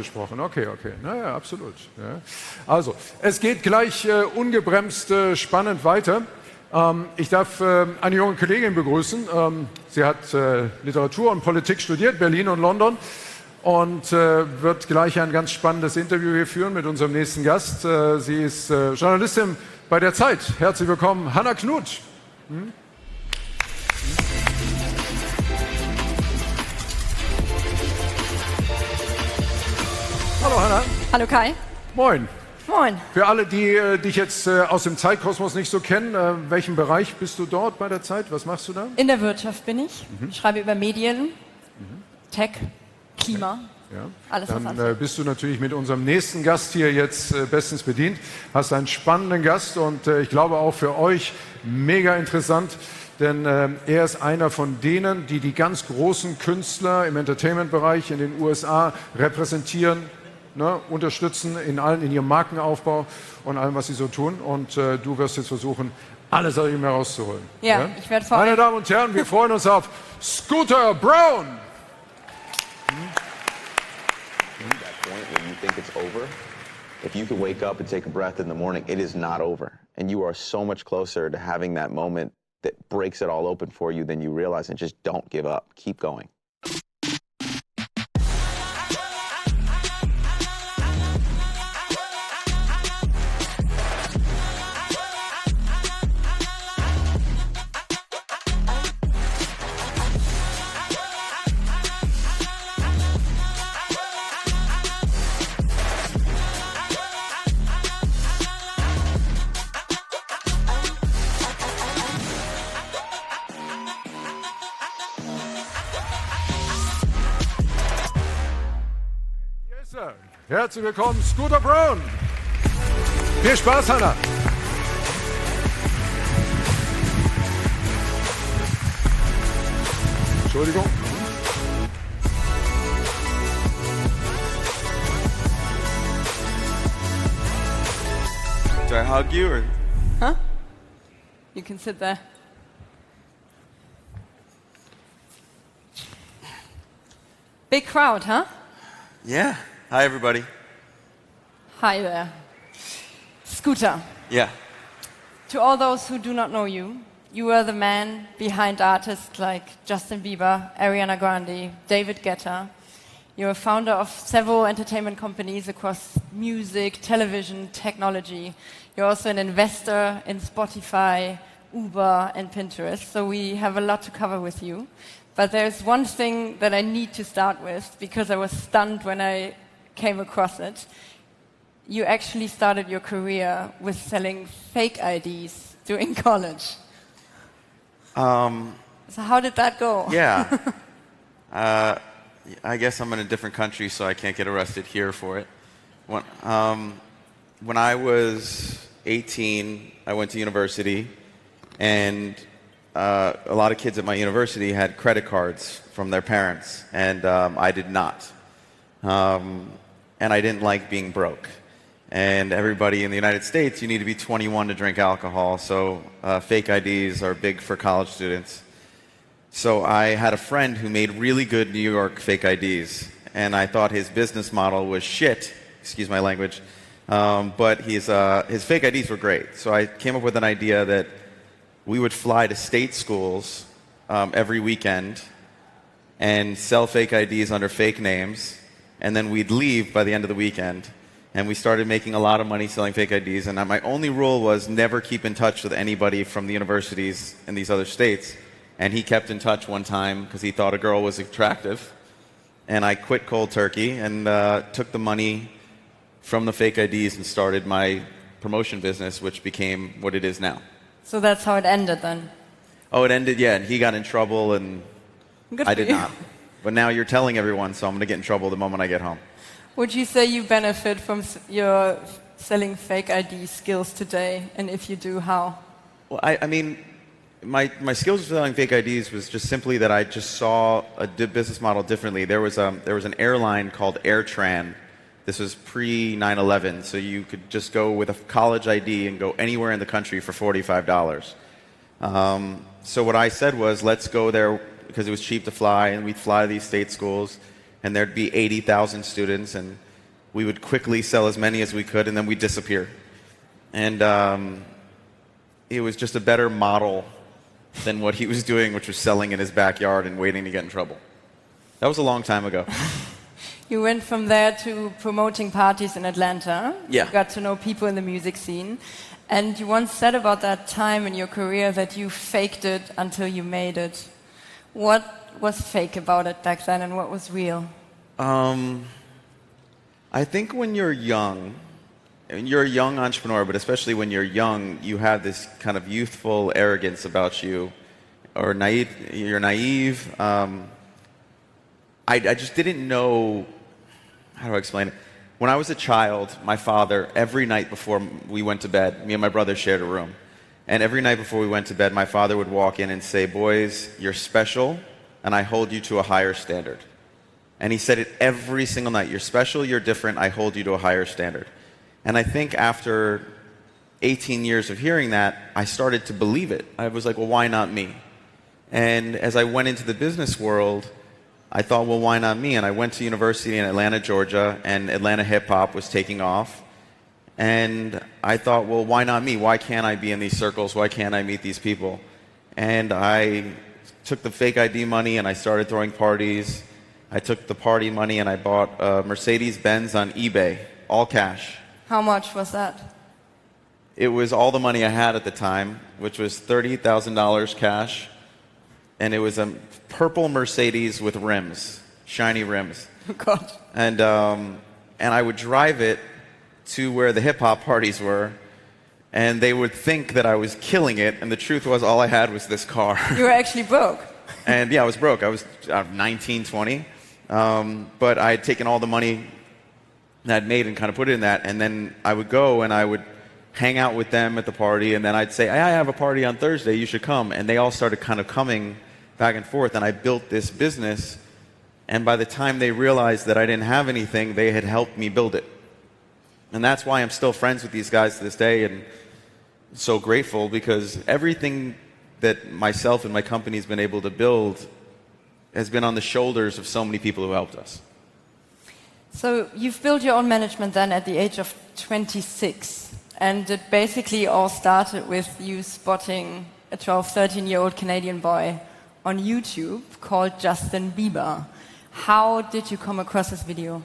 Gesprochen. Okay, okay. Naja, absolut. Ja. Also, es geht gleich ungebremst spannend weiter. Ich darf eine junge Kollegin begrüßen. Sie hat Literatur und Politik studiert, Berlin und London, und wird gleich ein ganz spannendes Interview hier führen mit unserem nächsten Gast. Sie ist Journalistin bei der Zeit. Herzlich willkommen, Hannah Knut. Hallo Hannah. Hallo Kai. Moin. Moin. Für alle, die dich jetzt aus dem Zeitkosmos nicht so kennen, welchen Bereich bist du dort bei der Zeit? Was machst du da? In der Wirtschaft bin ich. Ich schreibe über Medien, Tech, Klima, Ja. alles was Dann ansteht. bist du natürlich mit unserem nächsten Gast hier jetzt bestens bedient. Hast einen spannenden Gast und ich glaube auch für euch mega interessant, denn er ist einer von denen, die die ganz großen Künstler im Entertainment-Bereich in den USA repräsentieren, ne, unterstützen in ihrem Markenaufbau und allem, was sie so tun. Und du wirst jetzt versuchen, alles aus ihm herauszuholen. Ja, ich werde vor Meine Damen und Herren, wir freuen uns auf Scooter Braun. That point when you think it's over, if you can wake up and take a breath in the morning, it is not over. And you are so much closer to having that moment that breaks it all open for you than you realize, and just don't give up. Keep going. Herzlich willkommen, Scooter Braun. Viel Spaß, Hannah. Entschuldigung. Do I hug you or? Huh? You can sit there. Big crowd, huh? Yeah. Hi, everybody. Hi there. Scooter. Yeah. To all those who do not know you, you are the man behind artists like Justin Bieber, Ariana Grande, David Guetta. You're a founder of several entertainment companies across music, television, technology. You're also an investor in Spotify, Uber, and Pinterest. So we have a lot to cover with you. But there's one thing that I need to start with, because I was stunned when I came across it. You actually started your career with selling fake IDs during college. So how did that go? Yeah. I guess I'm in a different country, so I can't get arrested here for it. When I was 18, I went to university, and a lot of kids at my university had credit cards from their parents, and I did not. And I didn't like being broke. And everybody in the United States, you need to be 21 to drink alcohol, so fake IDs are big for college students. So I had a friend who made really good New York fake IDs, and I thought his business model was shit, excuse my language, but his fake IDs were great. So I came up with an idea that we would fly to state schools every weekend and sell fake IDs under fake names, and then we'd leave by the end of the weekend. And we started making a lot of money selling fake IDs, and my only rule was never keep in touch with anybody from the universities in these other states. And he kept in touch one time because he thought a girl was attractive. And I quit cold turkey and took the money from the fake IDs and started my promotion business, which became what it is now. So that's how it ended then? Oh, it ended, yeah, and he got in trouble, and Good I for did you. not. But now you're telling everyone, so I'm going to get in trouble the moment I get home. Would you say you benefit from your selling fake ID skills today? And if you do, how? Well, I mean, my skills with selling fake IDs was just simply that I just saw a business model differently. There was an airline called AirTran. This was pre 9/11, so you could just go with a college ID and go anywhere in the country for $45. So what I said was, let's go there because it was cheap to fly, and we'd fly to these state schools, and there'd be 80,000 students, and We would quickly sell as many as we could, and then we'd disappear. And it was just a better model than what he was doing, which was selling in his backyard and waiting to get in trouble. That was a long time ago. You went from there to promoting parties in Atlanta. Yeah. You got to know people in the music scene. And you once said about that time in your career that you faked it until you made it. What was fake about it back then and what was real? I think when you're young, and you're a young entrepreneur, but especially when you're young, you have this kind of youthful arrogance about you, or naive. You're naive. I just didn't know, how do I explain it? When I was a child, my father, every night before we went to bed, me and my brother shared a room, and every night before we went to bed, my father would walk in and say, "Boys, you're special, and I hold you to a higher standard." And he said it every single night. "You're special, you're different, I hold you to a higher standard." And I think after 18 years of hearing that, I started to believe it. I was like, well, why not me? And as I went into the business world, I thought, well, why not me? And I went to university in Atlanta, Georgia, and Atlanta hip-hop was taking off. And I thought, well, why not me? Why can't I be in these circles? Why can't I meet these people? And I took the fake ID money and I started throwing parties. I took the party money and I bought a Mercedes-Benz on eBay, all cash. How much was that? It was all the money I had at the time, which was $30,000 cash. And it was a purple Mercedes with rims, shiny rims. Oh, God. And I would drive it to where the hip-hop parties were, and they would think that I was killing it, and the truth was all I had was this car. You were actually broke. And yeah, I was broke. I was 19, 20. But I had taken all the money that I'd made and kind of put it in that, and then I would go and I would hang out with them at the party, and then I'd say, I have a party on Thursday, you should come. And they all started kind of coming back and forth, and I built this business, and by the time they realized that I didn't have anything, they had helped me build it. And that's why I'm still friends with these guys to this day, and so grateful, because everything that myself and my company's been able to build has been on the shoulders of so many people who helped us. So you've built your own management then at the age of 26, and it basically all started with you spotting a 12, 13-year-old Canadian boy on YouTube called Justin Bieber. How did you come across this video?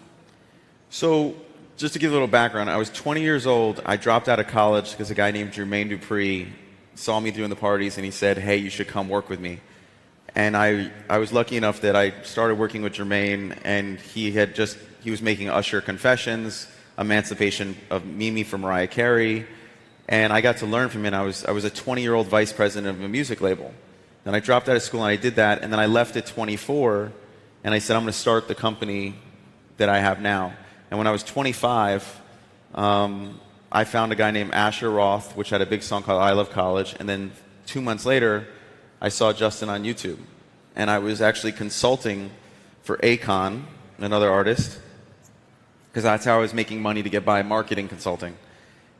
So just to give a little background, I was 20 years old. I dropped out of college because a guy named Jermaine Dupree saw me doing the parties and he said, hey, you should come work with me. And I was lucky enough that I started working with Jermaine, and he was making Usher Confessions, Emancipation of Mimi from Mariah Carey, and I got to learn from him. I was a 20-year-old vice president of a music label. Then I dropped out of school and I did that, and then I left at 24, and I said, I'm going to start the company that I have now. And when I was 25, I found a guy named Asher Roth, which had a big song called I Love College, and then 2 months later, I saw Justin on YouTube. And I was actually consulting for Akon, another artist, because that's how I was making money to get by, marketing consulting.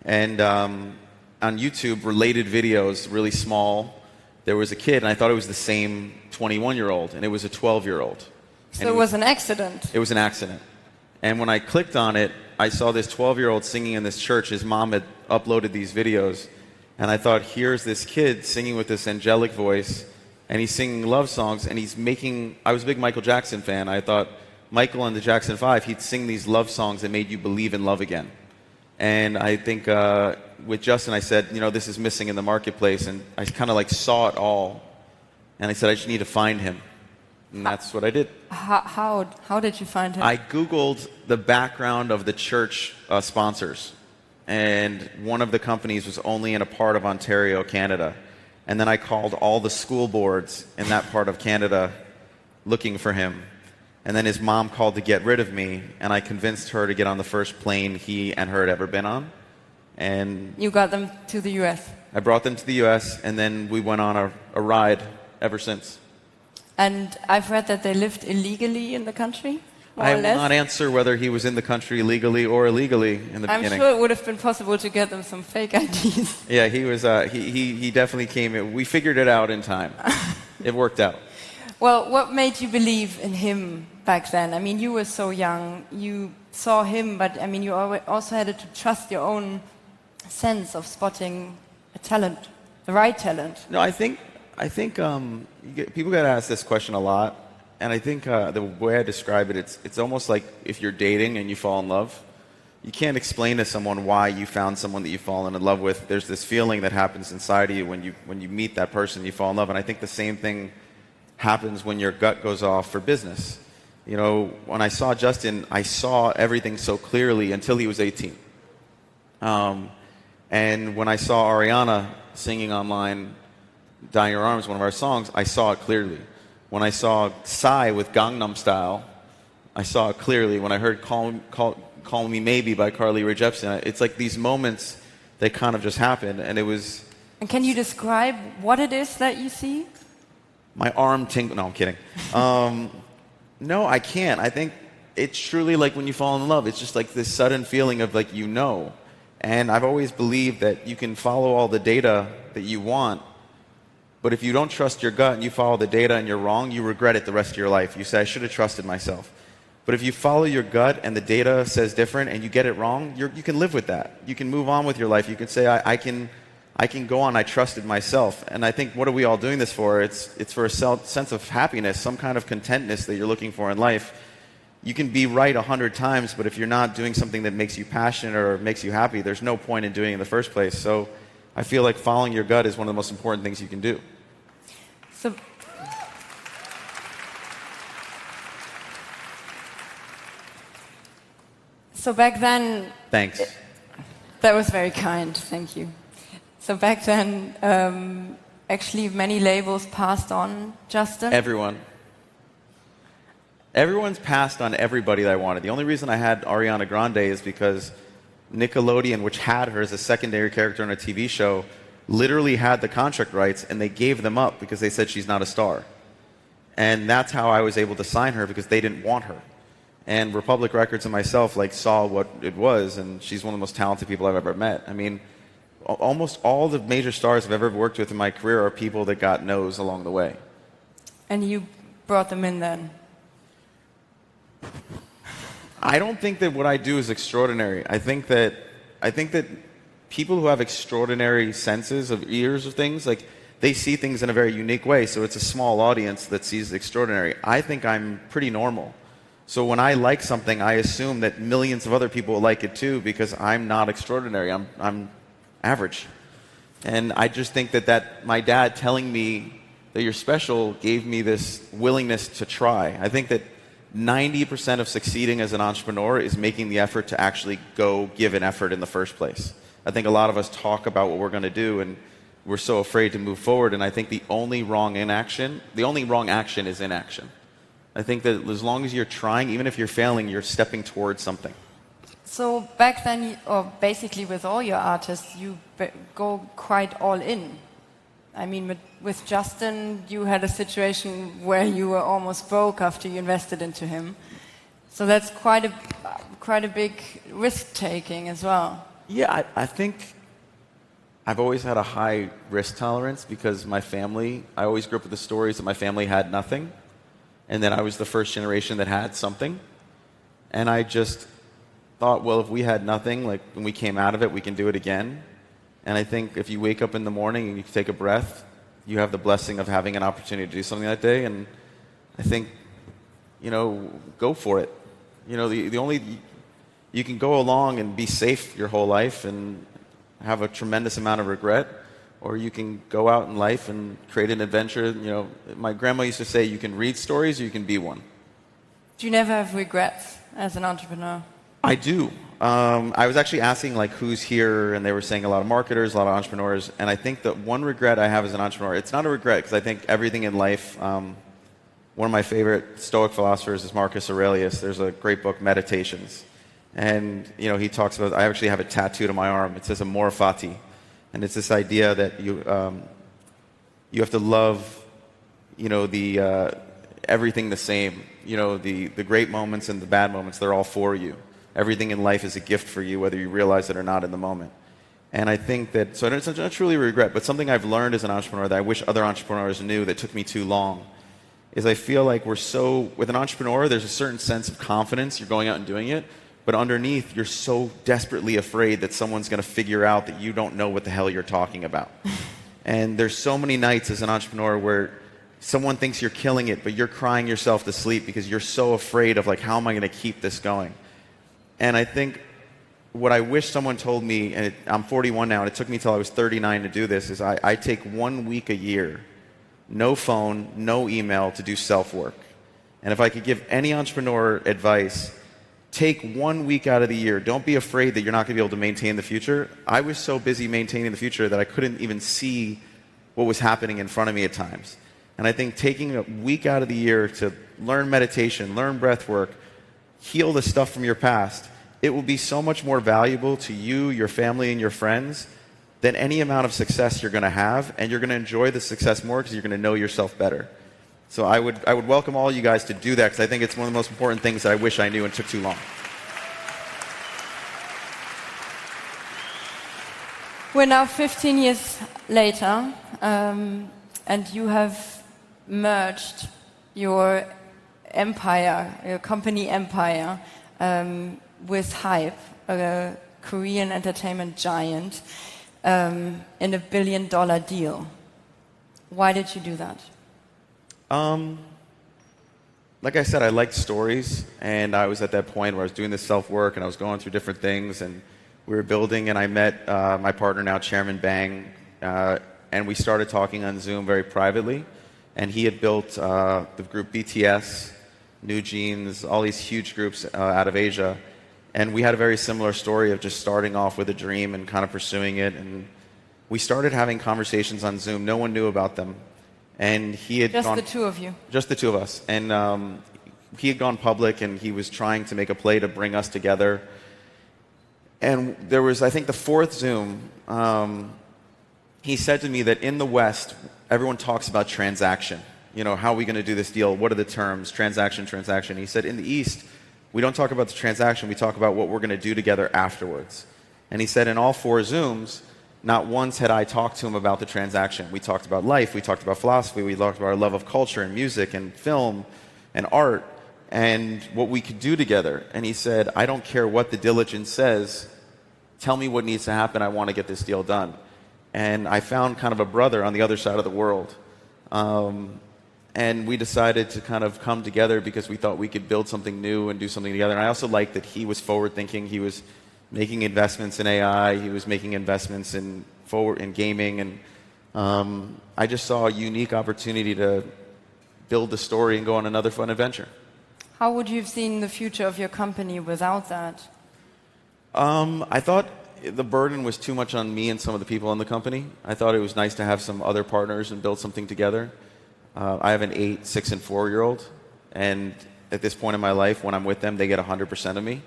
And on YouTube, related videos, really small, there was a kid, and I thought it was the same 21-year-old, and it was a 12-year-old. So it was an accident? It was an accident. And when I clicked on it, I saw this 12-year-old singing in this church. His mom had uploaded these videos. And I thought, here's this kid singing with this angelic voice, and he's singing love songs, and he's making... I was a big Michael Jackson fan. I thought, Michael and the Jackson 5, he'd sing these love songs that made you believe in love again. And I think with Justin, I said, this is missing in the marketplace, and I kind of saw it all. And I said, I just need to find him. And that's what I did. How did you find him? I Googled the background of the church sponsors. And one of the companies was only in a part of Ontario, Canada. And then I called all the school boards in that part of Canada looking for him. And then his mom called to get rid of me, and I convinced her to get on the first plane he and her had ever been on. And you got them to the US? I brought them to the US, and then we went on a ride ever since. And I've read that they lived illegally in the country? I will not answer whether he was in the country legally or illegally in the beginning. I'm sure it would have been possible to get them some fake IDs. Yeah, he was. He definitely came in. We figured it out in time. It worked out. Well, what made you believe in him back then? I mean, you were so young. You saw him, but I mean, you also had to trust your own sense of spotting a talent, the right talent. No, I think people get asked this question a lot, and I think the way I describe it, it's almost like if you're dating and you fall in love. You can't explain to someone why you found someone that you've fallen in love with. There's this feeling that happens inside of you when you meet that person, you fall in love. And I think the same thing happens when your gut goes off for business. You know, when I saw Justin, I saw everything so clearly until he was 18. And when I saw Ariana singing online, "Dying in Your Arms," one of our songs, I saw it clearly. When I saw Psy with Gangnam Style, I saw it clearly. When I heard Call Me Maybe by Carly Rae Jepsen, it's like these moments that kind of just happen, and it was... And can you describe what it is that you see? My arm tingle. No, I'm kidding. No, I can't. I think it's truly like when you fall in love. It's just like this sudden feeling of like, you know. And I've always believed that you can follow all the data that you want, but if you don't trust your gut and you follow the data and you're wrong, you regret it the rest of your life. You say, I should have trusted myself. But if you follow your gut and the data says different and you get it wrong, you can live with that. You can move on with your life. You can say, I can go on. I trusted myself. And I think, what are we all doing this for? It's for a sense of happiness, some kind of contentness that you're looking for in life. You can be right 100 times, but if you're not doing something that makes you passionate or makes you happy, there's no point in doing it in the first place. So I feel like following your gut is one of the most important things you can do. So back then... Thanks. That was very kind, thank you. So back then, actually many labels passed on Justin? Everyone's passed on everybody that I wanted. The only reason I had Ariana Grande is because Nickelodeon, which had her as a secondary character on a TV show, literally had the contract rights, and they gave them up because they said she's not a star. And that's how I was able to sign her, because they didn't want her. And Republic Records and myself saw what it was, and she's one of the most talented people I've ever met. I mean, almost all the major stars I've ever worked with in my career are people that got no's along the way. And you brought them in then? I don't think that what I do is extraordinary. I think that people who have extraordinary senses of ears of things, they see things in a very unique way, so it's a small audience that sees the extraordinary. I think I'm pretty normal. So when I like something, I assume that millions of other people will like it too, because I'm not extraordinary. I'm average. And I just think that my dad telling me that you're special gave me this willingness to try. I think that 90% of succeeding as an entrepreneur is making the effort to actually go give an effort in the first place. I think a lot of us talk about what we're going to do, and we're so afraid to move forward. And I think the only wrong action is inaction. I think that as long as you're trying, even if you're failing, you're stepping towards something. So back then, or basically with all your artists, you go quite all in. I mean, with Justin, you had a situation where you were almost broke after you invested into him. So that's quite a big risk-taking as well. Yeah, I think I've always had a high risk tolerance, because my family, I always grew up with the stories that my family had nothing. And then I was the first generation that had something. And I just thought, well, if we had nothing, when we came out of it, we can do it again. And I think if you wake up in the morning and you take a breath, you have the blessing of having an opportunity to do something that day. And I think, go for it. You can go along and be safe your whole life and have a tremendous amount of regret, or you can go out in life and create an adventure. My grandma used to say, you can read stories or you can be one. Do you never have regrets as an entrepreneur? I do. I was actually asking who's here, and they were saying a lot of marketers, a lot of entrepreneurs, and I think that one regret I have as an entrepreneur, it's not a regret, because I think everything in life, one of my favorite Stoic philosophers is Marcus Aurelius. There's a great book, Meditations, and he talks about, I actually have it tattooed on my arm. It says amor fati. And it's this idea that you have to love, everything the same. The great moments and the bad moments, they're all for you. Everything in life is a gift for you, whether you realize it or not in the moment. And I think that, so it's not truly regret, but something I've learned as an entrepreneur that I wish other entrepreneurs knew that took me too long, is I feel like with an entrepreneur, there's a certain sense of confidence. You're going out and doing it. But underneath, you're so desperately afraid that someone's going to figure out that you don't know what the hell you're talking about. And there's so many nights as an entrepreneur where someone thinks you're killing it, but you're crying yourself to sleep because you're so afraid of, like, how am I going to keep this going? And I think what I wish someone told me, and I'm 41 now, and it took me till I was 39 to do this, is I take 1 week a year, no phone, no email, to do self-work. And if I could give any entrepreneur advice, take 1 week out of the year. Don't be afraid that you're not going to be able to maintain the future. I was so busy maintaining the future that I couldn't even see what was happening in front of me at times. And I think taking a week out of the year to learn meditation, learn breath work, heal the stuff from your past, it will be so much more valuable to you, your family, and your friends than any amount of success you're going to have, and you're going to enjoy the success more because you're going to know yourself better. So I would welcome all you guys to do that, because I think it's one of the most important things that I wish I knew and took too long. We're now 15 years later, and you have merged your empire, your company empire, with Hype, a Korean entertainment giant, in a $1 billion deal. Why did you do that? Like I said, I liked stories, and I was at that point where I was doing this self-work, and I was going through different things, and we were building, and I met my partner now, Chairman Bang, and we started talking on Zoom very privately, and he had built the group BTS, New Jeans, all these huge groups out of Asia, and we had a very similar story of just starting off with a dream and kind of pursuing it, and we started having conversations on Zoom. No one knew about them. And he had Just the two of you? Just the two of us. And he had gone public, and he was trying to make a play to bring us together. And there was, I think, the fourth Zoom, he said to me that in the West, everyone talks about transaction. You know, how are we going to do this deal? What are the terms? Transaction, transaction. He said, in the East, we don't talk about the transaction. We talk about what we're going to do together afterwards. And he said in all 4 Zooms, not once had I talked to him about the transaction. We talked about life, we talked about philosophy, we talked about our love of culture and music and film and art and what we could do together. And he said, I don't care what the diligence says, tell me what needs to happen, I want to get this deal done. And I found kind of a brother on the other side of the world. And we decided to kind of come together because we thought we could build something new and do something together. And I also liked that he was forward-thinking, he was making investments in AI, he was making investments in gaming, and I just saw a unique opportunity to build the story and go on another fun adventure. How would you have seen the future of your company without that? I thought the burden was too much on me and some of the people in the company. I thought it was nice to have some other partners and build something together. I have an 8, 6, and 4-year-old, and at this point in my life, when I'm with them, they get 100% of me.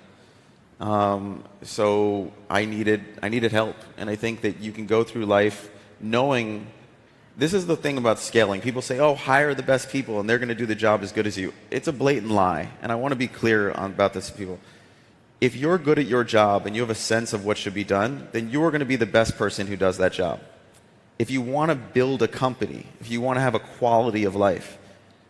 So I needed help, and I think that you can go through life knowing, this is the thing about scaling. People say, oh, hire the best people and they're going to do the job as good as you. It's a blatant lie, and I want to be clear about this to people. If you're good at your job and you have a sense of what should be done, then you are going to be the best person who does that job. If you want to build a company, if you want to have a quality of life,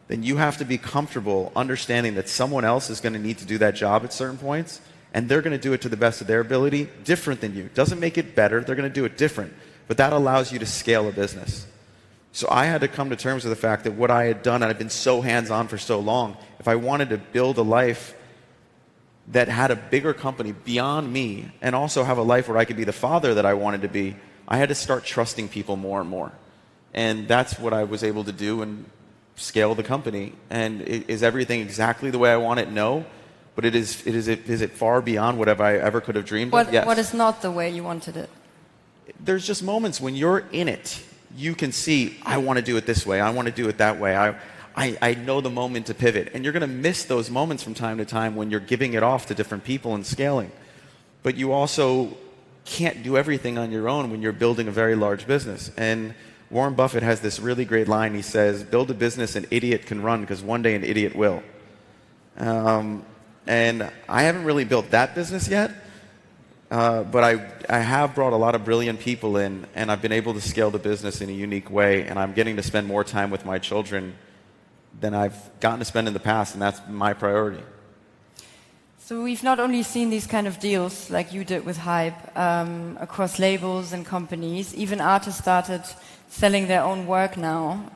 then you have to be comfortable understanding that someone else is going to need to do that job at certain points, and they're going to do it to the best of their ability, different than you. Doesn't make it better, they're going to do it different. But that allows you to scale a business. So I had to come to terms with the fact that what I had done, and I've been so hands-on for so long, if I wanted to build a life that had a bigger company beyond me, and also have a life where I could be the father that I wanted to be, I had to start trusting people more and more. And that's what I was able to do and scale the company. And is everything exactly the way I want it? No. But is it far beyond whatever I ever could have dreamed of? Yes. What is not the way you wanted it? There's just moments when you're in it, you can see, I want to do it this way, I want to do it that way, I know the moment to pivot. And you're going to miss those moments from time to time when you're giving it off to different people and scaling. But you also can't do everything on your own when you're building a very large business. And Warren Buffett has this really great line. He says, build a business an idiot can run, because one day an idiot will. And I haven't really built that business yet, but I have brought a lot of brilliant people in, and I've been able to scale the business in a unique way, and I'm getting to spend more time with my children than I've gotten to spend in the past, and that's my priority. So we've not only seen these kind of deals like you did with Hype across labels and companies, even artists started selling their own work now,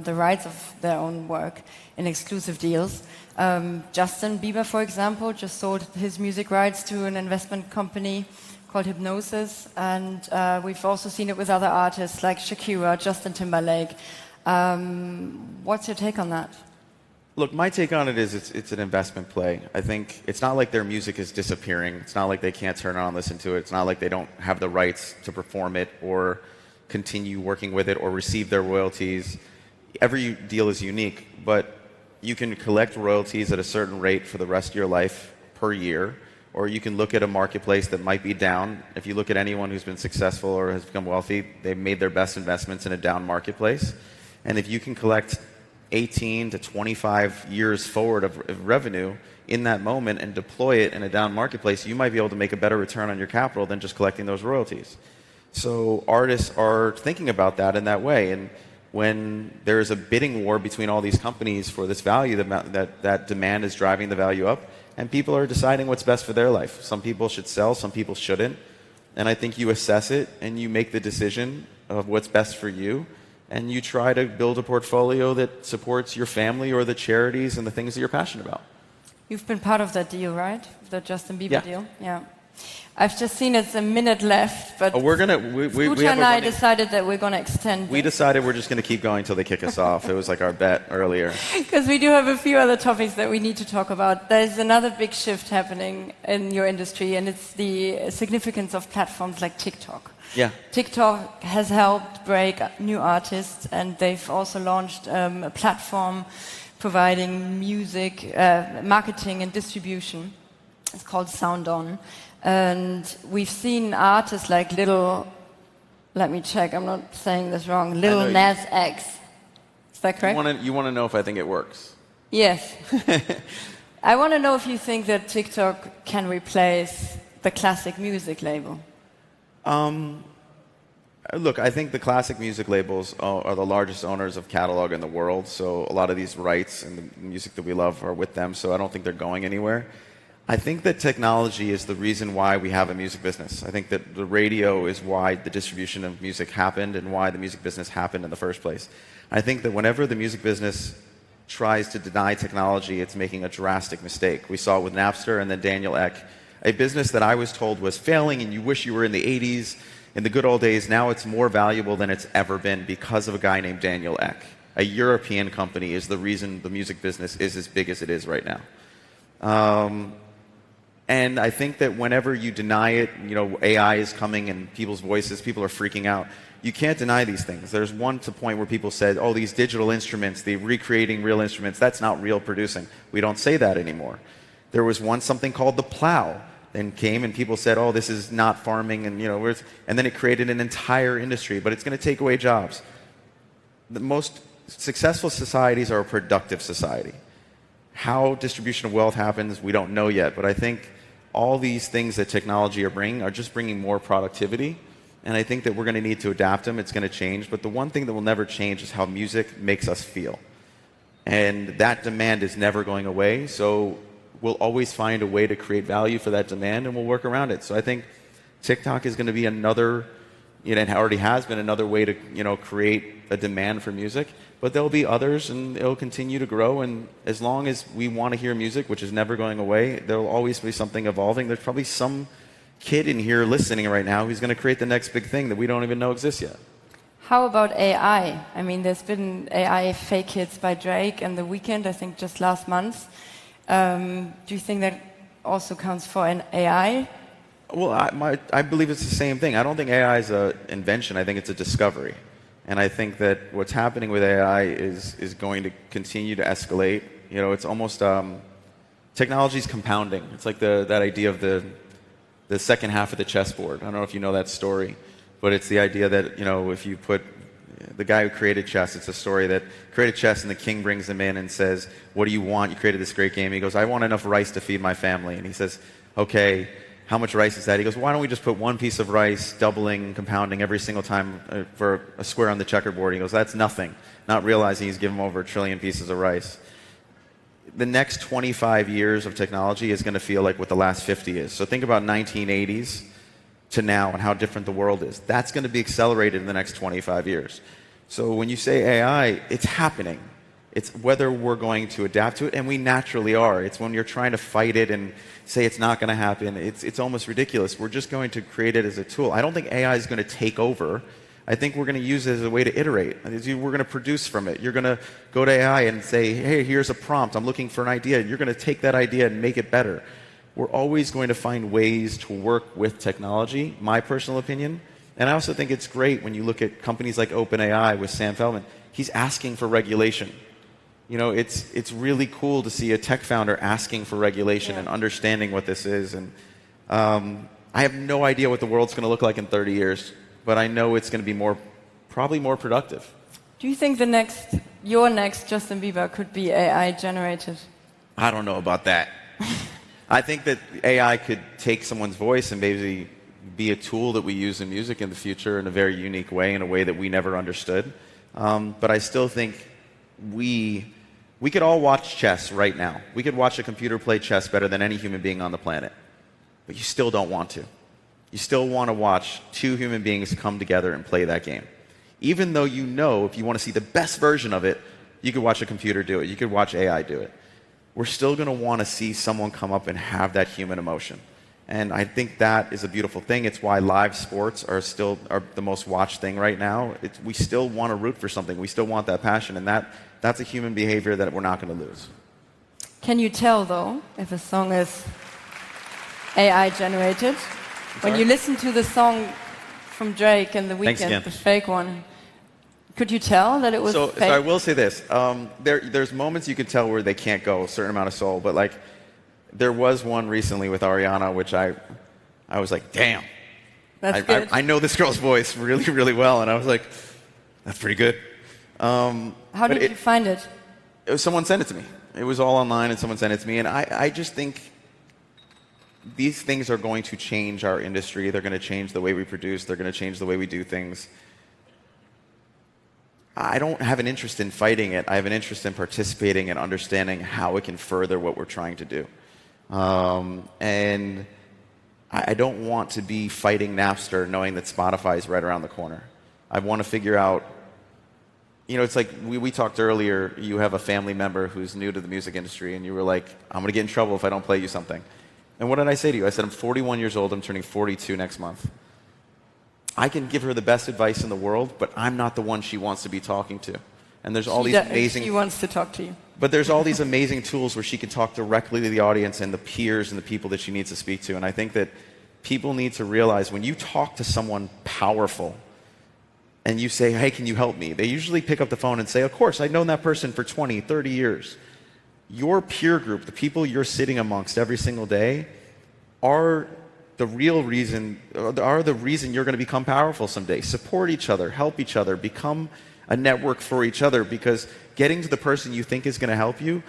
the rights of their own work in exclusive deals. Justin Bieber, for example, just sold his music rights to an investment company called Hypnosis, and we've also seen it with other artists like Shakira, Justin Timberlake. What's your take on that? Look, my take on it is it's an investment play. I think it's not like their music is disappearing. It's not like they can't turn on and listen to it. It's not like they don't have the rights to perform it or continue working with it or receive their royalties. Every deal is unique, but you can collect royalties at a certain rate for the rest of your life per year, or you can look at a marketplace that might be down. If you look at anyone who's been successful or has become wealthy, they've made their best investments in a down marketplace. And if you can collect 18 to 25 years forward of revenue in that moment and deploy it in a down marketplace, you might be able to make a better return on your capital than just collecting those royalties. So artists are thinking about that in that way. And when there's a bidding war between all these companies for this value, that demand is driving the value up, and people are deciding what's best for their life. Some people should sell, some people shouldn't. And I think you assess it and you make the decision of what's best for you. And you try to build a portfolio that supports your family or the charities and the things that you're passionate about. You've been part of that deal, right? The Justin Bieber deal? Yeah. I've just seen it's a minute left, but Scooter and I decided that we're going to extend We decided we're just going to keep going until they kick us off. It was like our bet earlier. Because we do have a few other topics that we need to talk about. There's another big shift happening in your industry, and it's the significance of platforms like TikTok. Yeah. TikTok has helped break new artists, and they've also launched a platform providing music, marketing and distribution. It's called Sound On. And we've seen artists like let me check, I'm not saying this wrong, Lil Nas X. Is that correct? You want to know if I think it works? Yes. I want to know if you think that TikTok can replace the classic music label. Look, I think the classic music labels are the largest owners of catalog in the world, so a lot of these rights and the music that we love are with them, so I don't think they're going anywhere. I think that technology is the reason why we have a music business. I think that the radio is why the distribution of music happened and why the music business happened in the first place. I think that whenever the music business tries to deny technology, it's making a drastic mistake. We saw it with Napster and then Daniel Ek, a business that I was told was failing and you wish you were in the 80s, in the good old days. Now it's more valuable than it's ever been because of a guy named Daniel Ek. A European company is the reason the music business is as big as it is right now. And I think that whenever you deny it, AI is coming and people's voices, people are freaking out. You can't deny these things. There's one point where people said, oh, these digital instruments, the recreating real instruments, that's not real producing. We don't say that anymore. There was once something called the plow. Then came and people said, oh, this is not farming, and and then it created an entire industry, but it's going to take away jobs. The most successful societies are a productive society. How distribution of wealth happens, we don't know yet, but I think all these things that technology are just bringing more productivity, and I think that we're going to need to adapt them. It's going to change, but the one thing that will never change is how music makes us feel. And that demand is never going away, so we'll always find a way to create value for that demand, and we'll work around it. So I think TikTok is going to be another, and already has been another way to, create a demand for music. But there'll be others, and it'll continue to grow. And as long as we want to hear music, which is never going away, there'll always be something evolving. There's probably some kid in here listening right now who's going to create the next big thing that we don't even know exists yet. How about AI? I mean, there's been AI fake hits by Drake and The Weeknd, I think just last month. Do you think that also counts for an AI? Well, I believe it's the same thing. I don't think AI is an invention. I think it's a discovery. And I think that what's happening with AI is going to continue to escalate. It's almost technology's compounding. It's like that idea of the second half of the chessboard. I don't know if you know that story, but it's the idea that if you put the guy who created chess, it's a story that created chess and the king brings him in and says, what do you want? You created this great game. He goes, I want enough rice to feed my family. And he says, okay, how much rice is that? He goes, why don't we just put one piece of rice doubling, compounding every single time for a square on the checkerboard? He goes, that's nothing. Not realizing he's given him over 1 trillion pieces of rice. The next 25 years of technology is going to feel like what the last 50 is. So think about 1980s to now and how different the world is. That's going to be accelerated in the next 25 years. So when you say AI, it's happening. It's whether we're going to adapt to it, and we naturally are. It's when you're trying to fight it and say it's not going to happen, it's almost ridiculous. We're just going to create it as a tool. I don't think AI is going to take over. I think we're going to use it as a way to iterate. We're going to produce from it. You're going to go to AI and say, hey, here's a prompt. I'm looking for an idea. You're going to take that idea and make it better. We're always going to find ways to work with technology, my personal opinion. And I also think it's great when you look at companies like OpenAI with Sam Feldman. He's asking for regulation. You know, it's really cool to see a tech founder asking for regulation and understanding what this is. And I have no idea what the world's going to look like in 30 years, but I know it's going to be probably more productive. Do you think your next Justin Bieber could be AI generated? I don't know about that. I think that AI could take someone's voice and maybe be a tool that we use in music in the future in a very unique way, in a way that we never understood. But I still think we could all watch chess right now. We could watch a computer play chess better than any human being on the planet. But you still don't want to. You still want to watch two human beings come together and play that game. Even though you know, if you want to see the best version of it, you could watch a computer do it. You could watch AI do it. We're still going to want to see someone come up and have that human emotion. And I think that is a beautiful thing. It's why live sports are the most watched thing right now. We still want to root for something. We still want that passion. And that's a human behavior that we're not going to lose. Can you tell, though, if a song is AI generated? When you listen to the song from Drake and The Weeknd, the fake one, could you tell that it was fake? So I will say this. There's moments you could tell where they can't go a certain amount of soul. But like, there was one recently with Ariana, which I was like, damn. That's good. I know this girl's voice really, really well. And I was like, that's pretty good. How did you find it? Someone sent it to me. It was all online and someone sent it to me. And I just think these things are going to change our industry. They're going to change the way we produce. They're going to change the way we do things. I don't have an interest in fighting it. I have an interest in participating and understanding how it can further what we're trying to do. And I don't want to be fighting Napster knowing that Spotify is right around the corner. I want to figure out, you know, it's like we talked earlier, you have a family member who's new to the music industry and you were like, I'm going to get in trouble if I don't play you something. And what did I say to you? I said, I'm 41 years old. I'm turning 42 next month. I can give her the best advice in the world, but I'm not the one she wants to be talking to. And there's all these amazing... She wants to talk to you. But there's all these amazing tools where she can talk directly to the audience and the peers and the people that she needs to speak to. And I think that people need to realize when you talk to someone powerful and you say, hey, can you help me? They usually pick up the phone and say, of course, I've known that person for 20, 30 years. Your peer group, the people you're sitting amongst every single day, are the reason you're going to become powerful someday. Support each other, help each other, become a network for each other, because getting to the person you think is going to help you,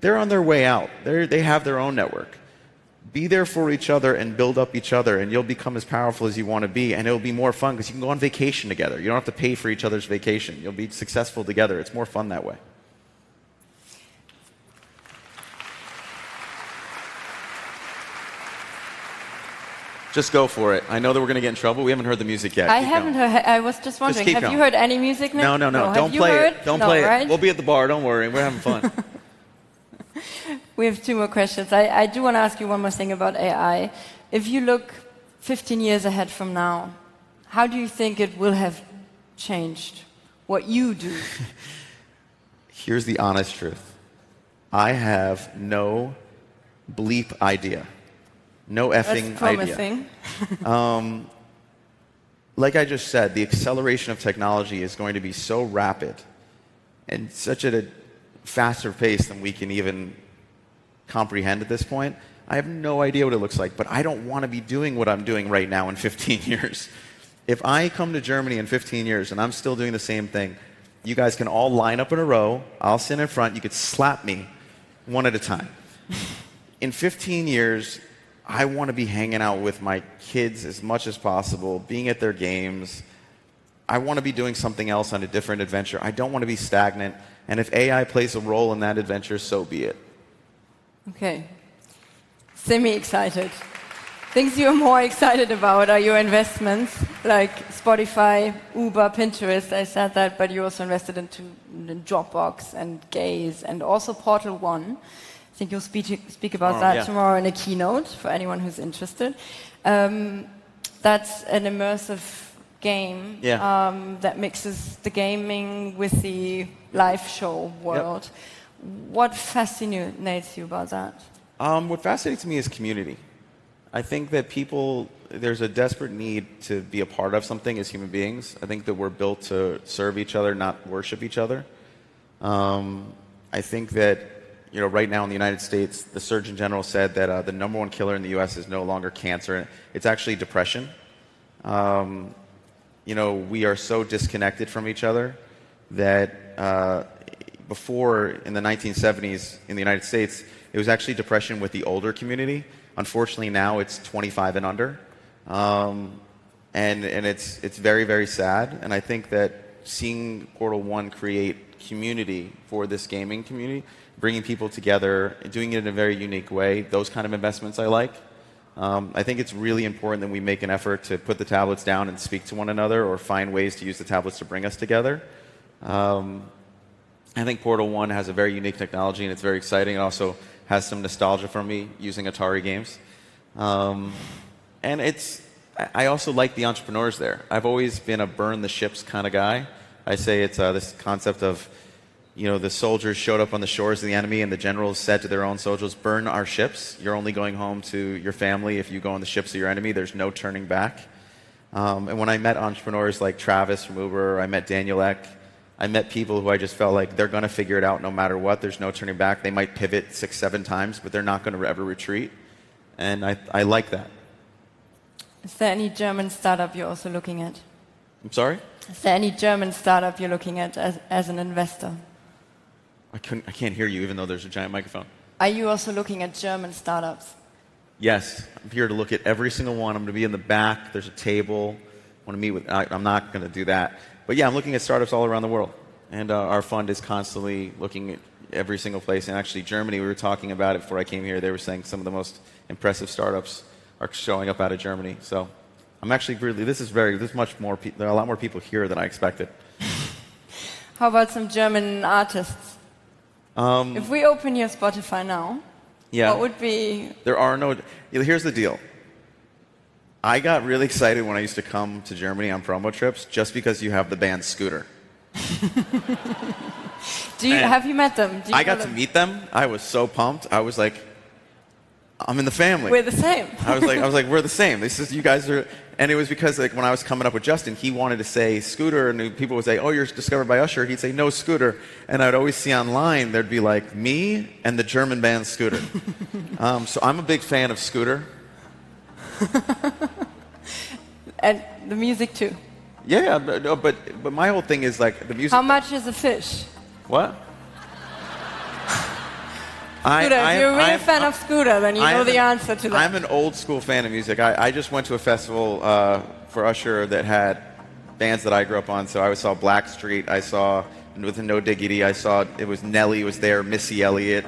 they're on their way out. They have their own network. Be there for each other and build up each other, and you'll become as powerful as you want to be, and it'll be more fun because you can go on vacation together. You don't have to pay for each other's vacation. You'll be successful together. It's more fun that way. Just go for it. I know that we're going to get in trouble. We haven't heard the music yet. I haven't heard. I was just wondering. Have you heard any music now? No. Don't play it. Don't play it. We'll be at the bar. Don't worry. We're having fun. We have two more questions. I do want to ask you one more thing about AI. If you look 15 years ahead from now, how do you think it will have changed what you do? Here's the honest truth. I have no bleep idea. No effing idea. Like I just said, the acceleration of technology is going to be so rapid and such at a faster pace than we can even comprehend at this point. I have no idea what it looks like, but I don't want to be doing what I'm doing right now in 15 years. If I come to Germany in 15 years and I'm still doing the same thing, you guys can all line up in a row. I'll sit in front. You could slap me one at a time. In 15 years, I want to be hanging out with my kids as much as possible, being at their games. I want to be doing something else on a different adventure. I don't want to be stagnant. And if AI plays a role in that adventure, so be it. Okay. Semi-excited. Things you're more excited about are your investments, like Spotify, Uber, Pinterest. I said that, but you also invested into Dropbox and Gaze and also Portal 1. I think you'll speak about that tomorrow in a keynote for anyone who's interested. That's an immersive game that mixes the gaming with the live show world. Yep. What fascinates you about that? What fascinates me is community. I think that there's a desperate need to be a part of something as human beings. I think that we're built to serve each other, not worship each other. I think that right now in the United States, the Surgeon General said that the number one killer in the U.S. is no longer cancer. It's actually depression. We are so disconnected from each other that before, in the 1970s in the United States, it was actually depression with the older community. Unfortunately, now it's 25 and under. And it's very, very sad. And I think that seeing Portal 1 create community for this gaming community, bringing people together, doing it in a very unique way, those kind of investments I like. I think it's really important that we make an effort to put the tablets down and speak to one another or find ways to use the tablets to bring us together. I think Portal 1 has a very unique technology and it's very exciting. It also has some nostalgia for me using Atari games. And I also like the entrepreneurs there. I've always been a burn the ships kind of guy. I say it's this concept of, the soldiers showed up on the shores of the enemy and the generals said to their own soldiers, burn our ships. You're only going home to your family if you go on the ships of your enemy. There's no turning back. And when I met entrepreneurs like Travis from Uber, I met Daniel Ek, I met people who I just felt like they're going to figure it out no matter what. There's no turning back. They might pivot 6, 7 times, but they're not going to ever retreat. And I like that. Is there any German startup you're also looking at? I'm sorry? Is there any German startup you're looking at as an investor? I can't hear you even though there's a giant microphone. Are you also looking at German startups? Yes. I'm here to look at every single one. I'm going to be in the back. There's a table. I want to meet with... I'm not going to do that. But yeah, I'm looking at startups all around the world. And our fund is constantly looking at every single place. And actually, Germany, we were talking about it before I came here. They were saying some of the most impressive startups are showing up out of Germany. So I'm actually really... This is much more... There are a lot more people here than I expected. How about some German artists? If we open your Spotify now, what would be... There are no... Here's the deal. I got really excited when I used to come to Germany on promo trips just because you have the band Scooter. Have you met them? I got to meet them. I was so pumped. I was like, I'm in the family. We're the same. I was like, we're the same. You guys are... And it was because like when I was coming up with Justin, he wanted to say Scooter, and people would say, oh, you're discovered by Usher. He'd say, no, Scooter. And I'd always see online, there'd be like me and the German band Scooter. So I'm a big fan of Scooter. And the music too. Yeah, but my whole thing is like the music. How much is a fish? What? Scooter, if you're a real fan of Scooter, then you know the answer to that. I'm an old school fan of music. I just went to a festival for Usher that had bands that I grew up on. So I saw Blackstreet. I saw with No Diggity. It was Nelly was there, Missy Elliott,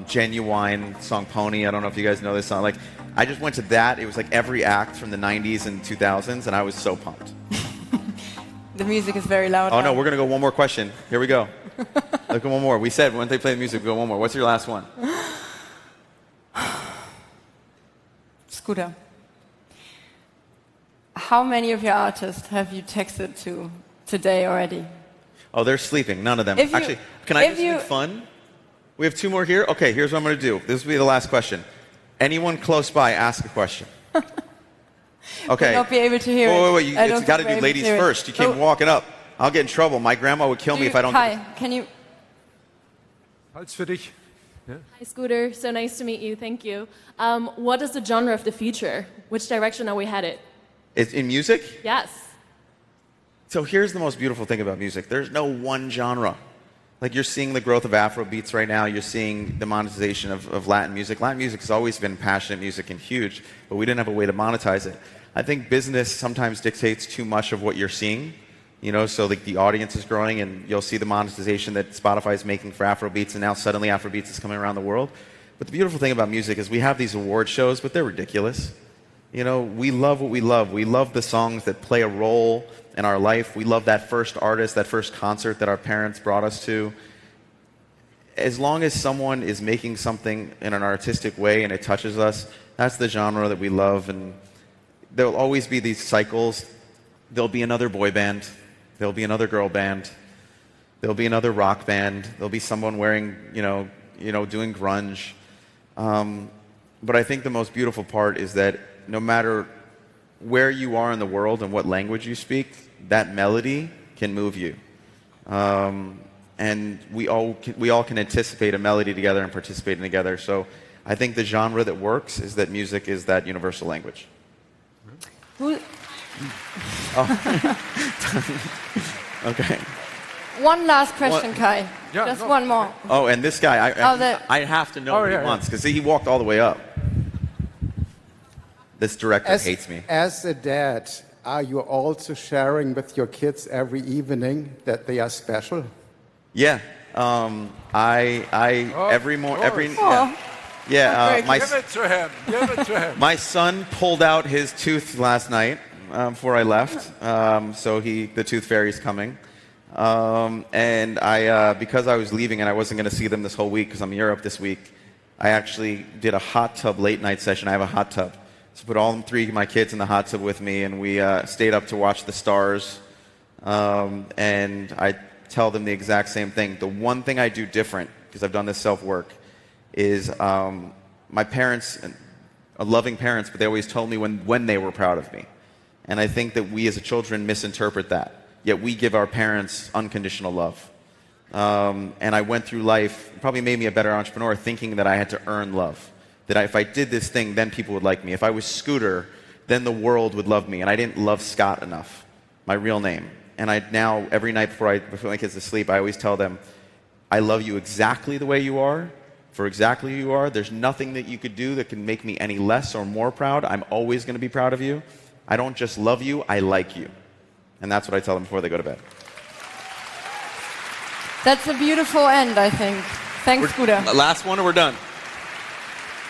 Genuine song Pony. I don't know if you guys know this song. Like I just went to that. It was like every act from the 90s and 2000s, and I was so pumped. The music is very loud. Oh no, we're gonna go one more question. Here we go. Look at one more. We said when they play the music, we go one more. What's your last one? Scooter. How many of your artists have you texted to today already? Oh, they're sleeping. None of them. Actually, can I do something fun? We have 2 more here? Okay, here's what I'm going to do. This will be the last question. Anyone close by, ask a question. Okay. We'll not be able to hear it. Wait. It's got to do ladies first. You can't walk it up. I'll get in trouble. My grandma would kill me if I don't. Hi, can you... Hals für dich. Yeah. Hi, Scooter. So nice to meet you. Thank you. What is the genre of the future? Which direction are we headed? It's in music? Yes. So here's the most beautiful thing about music. There's no one genre. Like you're seeing the growth of Afro beats right now. You're seeing the monetization of Latin music. Latin music has always been passionate music and huge, but we didn't have a way to monetize it. I think business sometimes dictates too much of what you're seeing. So like the audience is growing, and you'll see the monetization that Spotify is making for Afro beats, and now suddenly Afro beats is coming around the world. But the beautiful thing about music is we have these award shows, but they're ridiculous. We love what we love. We love the songs that play a role in our life. We love that first artist, that first concert that our parents brought us to. As long as someone is making something in an artistic way and it touches us, that's the genre that we love. And there'll always be these cycles. There'll be another boy band. There'll be another girl band. There'll be another rock band. There'll be someone wearing, doing grunge. But I think the most beautiful part is that no matter where you are in the world and what language you speak, that melody can move you. And we all can anticipate a melody together and participate in together. So I think the genre that works is that music is that universal language. Okay. One last question, Kai. Yeah, Just one more. Oh, and this guy, I have to know what he wants, because he walked all the way up. This director hates me. As a dad, are you also sharing with your kids every evening that they are special? Yeah. Every morning. Yeah. Give it to him. Give it to him. My son pulled out his tooth last night before I left. So the tooth fairy's coming. And because I was leaving and I wasn't going to see them this whole week because I'm in Europe this week, I actually did a hot tub late night session. I have a hot tub. So put all three of my kids in the hot tub with me, and we stayed up to watch the stars. And I tell them the exact same thing. The one thing I do different, because I've done this self-work, is my parents, loving parents, but they always told me when they were proud of me. And I think that we as children misinterpret that. Yet we give our parents unconditional love. And I went through life, probably made me a better entrepreneur, thinking that I had to earn love. That if I did this thing, then people would like me. If I was Scooter, then the world would love me. And I didn't love Scott enough, my real name. And I now, every night before my kids to sleep, I always tell them, I love you exactly the way you are, for exactly who you are. There's nothing that you could do that can make me any less or more proud. I'm always going to be proud of you. I don't just love you, I like you. And that's what I tell them before they go to bed. That's a beautiful end, I think. Thanks, Scooter. Last one or we're done?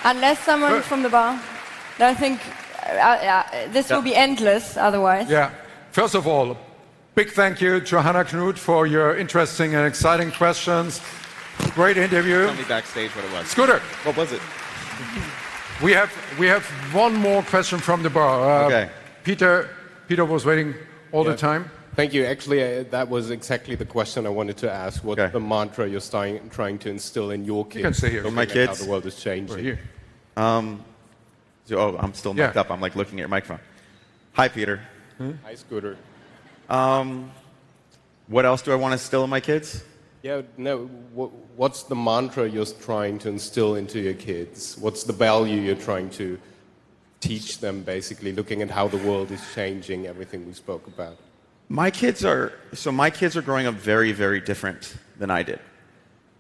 Unless someone from the bar. I think this will be endless otherwise. Yeah. First of all, big thank you to Hannah Knut for your interesting and exciting questions. Great interview. Tell me backstage what it was. Scooter. What was it? We have one more question from the bar. Okay. Peter was waiting all the time. Thank you. Actually, that was exactly the question I wanted to ask. What's the mantra you're trying to instill in your kids? You can stay here. My kids. How the world is changing. Here. I'm still mic'd up. I'm like looking at your microphone. Hi, Peter. Hi, Scooter. What else do I want to instill in my kids? Yeah, no. What's the mantra you're trying to instill into your kids? What's the value you're trying to teach them, basically, looking at how the world is changing, everything we spoke about? My kids are growing up very, very different than I did.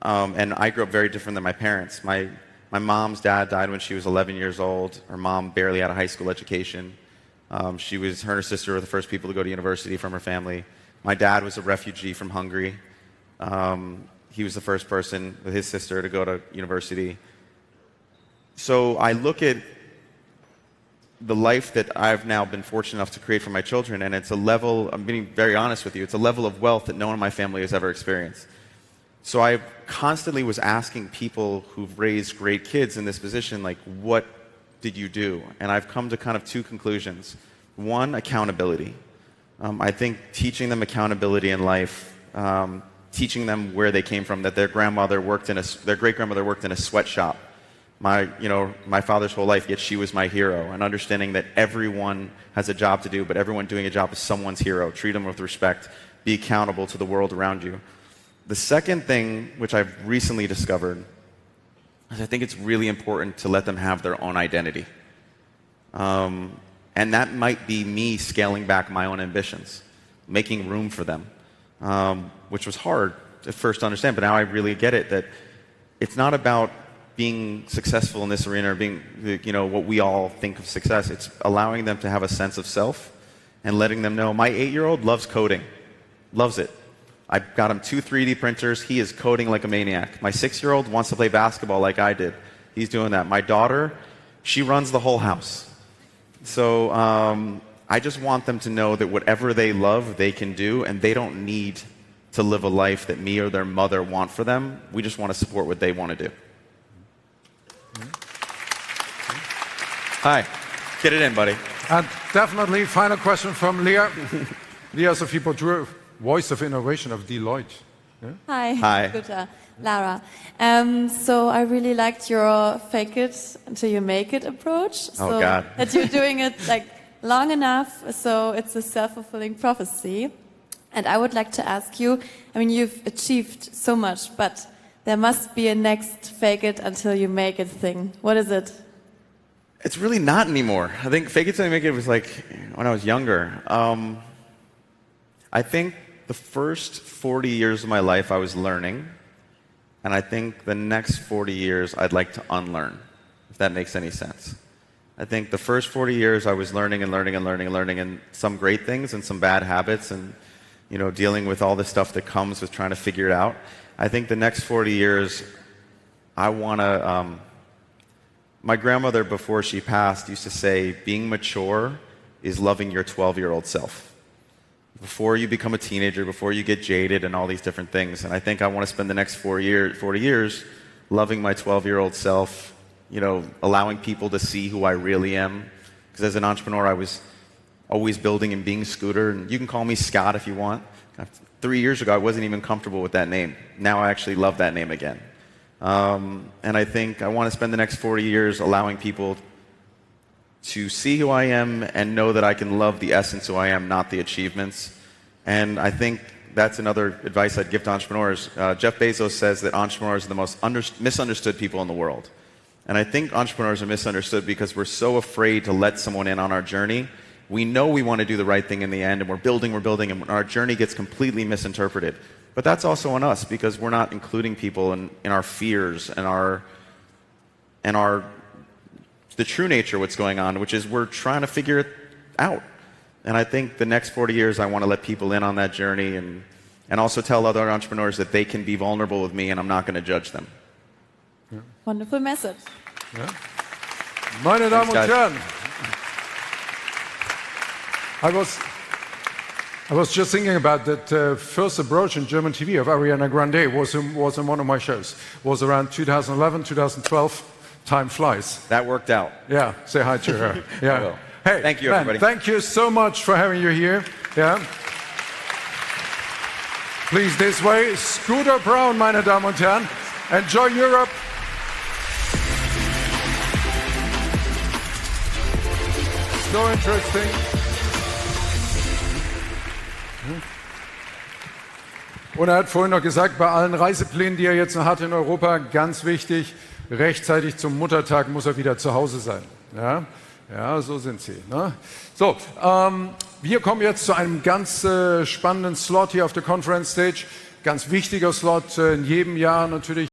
And I grew up very different than my parents. My mom's dad died when she was 11 years old. Her mom barely had a high school education. Her and her sister were the first people to go to university from her family. My dad was a refugee from Hungary. He was the first person with his sister to go to university. So I look at the life that I've now been fortunate enough to create for my children, and it's a level, I'm being very honest with you, it's a level of wealth that no one in my family has ever experienced. So I constantly was asking people who've raised great kids in this position, like, what did you do? And I've come to kind of two conclusions. One, accountability. I think teaching them accountability in life, teaching them where they came from, that their great-grandmother worked in a sweatshop. My father's whole life, yet she was my hero, and understanding that everyone has a job to do, but everyone doing a job is someone's hero. Treat them with respect. Be accountable to the world around you. The second thing, which I've recently discovered, is I think it's really important to let them have their own identity. And that might be me scaling back my own ambitions, making room for them, which was hard at first to understand, but now I really get it, that it's not about being successful in this arena or being, you know, what we all think of success. It's allowing them to have a sense of self and letting them know, my 8-year-old loves coding, loves it. I got him 2 3D printers. He is coding like a maniac. My 6-year-old wants to play basketball like I did. He's doing that. My daughter, she runs the whole house. So I just want them to know that whatever they love, they can do, and they don't need to live a life that me or their mother want for them. We just want to support what they want to do. Hi. Get it in, buddy. And definitely, final question from Leah. Leah Sophie Baudreux, Voice of Innovation of Deloitte. Yeah? Hi. Hi. Good, Lara. So I really liked your fake it until you make it approach. So Oh, God. that you're doing it like long enough, so it's a self-fulfilling prophecy. And I would like to ask you, I mean, you've achieved so much, but there must be a next fake it until you make it thing. What is it? It's really not anymore. I think fake it till you make it was like when I was younger. I think the first 40 years of my life I was learning, and I think the next 40 years I'd like to unlearn, if that makes any sense. I think the first 40 years I was learning and learning and learning and learning, and some great things and some bad habits, and you know, dealing with all the stuff that comes with trying to figure it out. I think the next 40 years, I want to. My grandmother, before she passed, used to say, being mature is loving your 12-year-old self. Before you become a teenager, before you get jaded and all these different things. And I think I want to spend the next 40 years loving my 12-year-old self, you know, allowing people to see who I really am. Because as an entrepreneur, I was always building and being Scooter. And you can call me Scott if you want. 3 years ago, I wasn't even comfortable with that name. Now I actually love that name again. And I think I want to spend the next 40 years allowing people to see who I am and know that I can love the essence who I am, not the achievements. And I think that's another advice I'd give to entrepreneurs. Jeff Bezos says that entrepreneurs are the most misunderstood people in the world. And I think entrepreneurs are misunderstood because we're so afraid to let someone in on our journey. We know we want to do the right thing in the end, and we're building, and our journey gets completely misinterpreted. But that's also on us because we're not including people in our fears and the true nature of what's going on, which is we're trying to figure it out. And I think the next 40 years, I want to let people in on that journey and also tell other entrepreneurs that they can be vulnerable with me and I'm not going to judge them. Yeah. Wonderful message. Ja. Meine Damen und Herren, I was just thinking about that first approach in German TV of Ariana Grande was in one of my shows. Was around 2011, 2012. Time flies. That worked out. Yeah, say hi to her. Yeah. Hey, thank you, man, everybody. Thank you so much for having you here. Yeah. Please, this way. Scooter Braun, meine Damen und Herren. Enjoy Europe. So interesting. Und er hat vorhin noch gesagt, bei allen Reiseplänen, die er jetzt noch hat in Europa, ganz wichtig, rechtzeitig zum Muttertag muss er wieder zu Hause sein. Ja, ja, so sind sie. Ne? So, wir kommen jetzt zu einem ganz spannenden Slot hier auf der Conference Stage. Ganz wichtiger Slot in jedem Jahr natürlich.